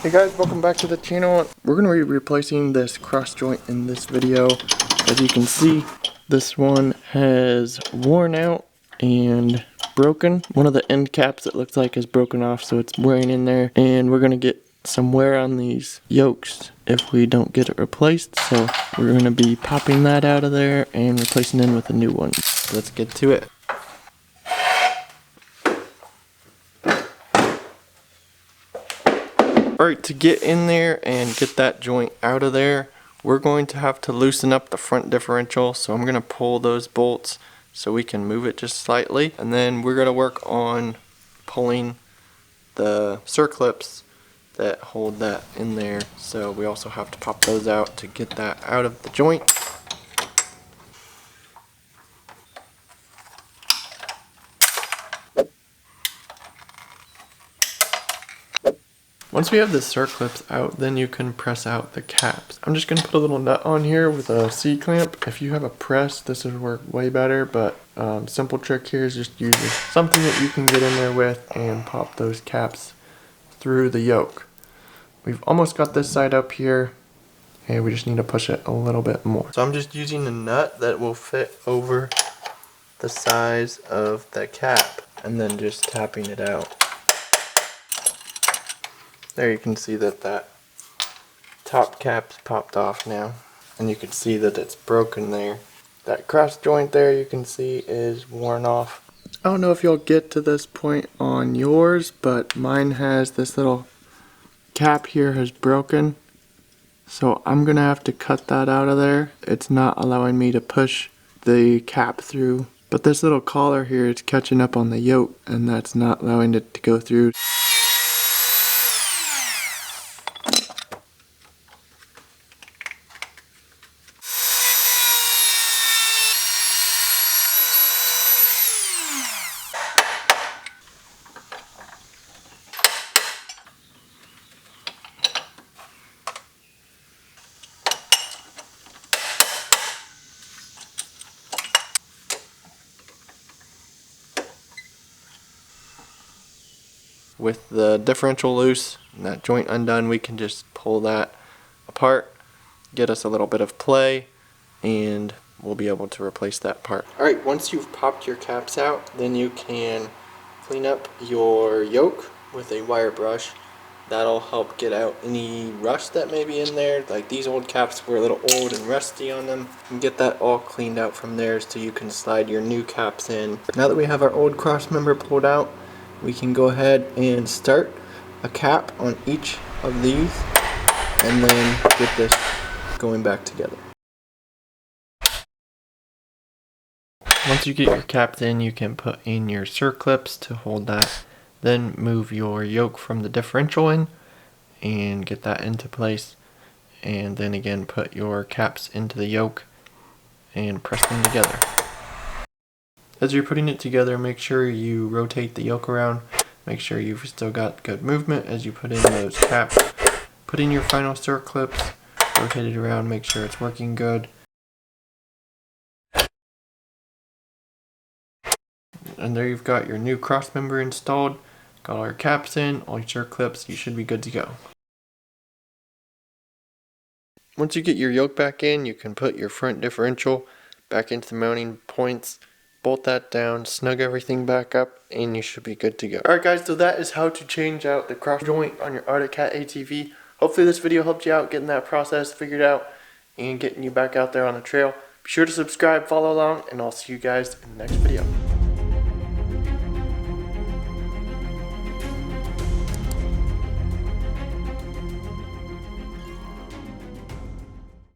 Hey guys, welcome back to the channel. We're going to be replacing this cross joint in this video. As you can see, this one has worn out and broken. One of the end caps, it looks like, is broken off, so it's wearing in there. And we're going to get some wear on these yokes if we don't get it replaced. So we're going to be popping that out of there and replacing it with a new one. Let's get to it. Alright, to get in there and get that joint out of there, we're going to have to loosen up the front differential. So I'm going to pull those bolts so we can move it just slightly. And then we're going to work on pulling the circlips that hold that in there. So we also have to pop those out to get that out of the joint. Once we have the circlips out, then you can press out the caps. I'm just going to put a little nut on here with a C-clamp. If you have a press, this would work way better, but simple trick here is just use something that you can get in there with and pop those caps through the yoke. We've almost got this side up here, and we just need to push it a little bit more. So I'm just using a nut that will fit over the size of the cap, and then just tapping it out. There you can see that that top cap's popped off now, and you can see that it's broken there. That cross joint there you can see is worn off. I don't know if you'll get to this point on yours, but mine has this little cap here has broken. So I'm gonna have to cut that out of there. It's not allowing me to push the cap through. But this little collar here is catching up on the yoke, and that's not allowing it to go through. With the differential loose and that joint undone, we can just pull that apart, get us a little bit of play, and we'll be able to replace that part. Alright, once you've popped your caps out, then you can clean up your yoke with a wire brush. That'll help get out any rust that may be in there. Like these old caps were a little old and rusty on them. And get that all cleaned out from there so you can slide your new caps in. Now that we have our old cross member pulled out, we can go ahead and start a cap on each of these and then get this going back together. Once you get your caps in, you can put in your circlips to hold that. Then move your yoke from the differential in and get that into place. And then again put your caps into the yoke and press them together. As you're putting it together, make sure you rotate the yoke around. Make sure you've still got good movement as you put in those caps. Put in your final circlips, rotate it around, make sure it's working good. And there you've got your new cross member installed. Got all your caps in, all your circlips, you should be good to go. Once you get your yoke back in, you can put your front differential back into the mounting points. Bolt that down, snug everything back up, and you should be good to go. Alright guys, so that is how to change out the cross joint on your Arctic Cat ATV. Hopefully this video helped you out getting that process figured out and getting you back out there on the trail. Be sure to subscribe, follow along, and I'll see you guys in the next video.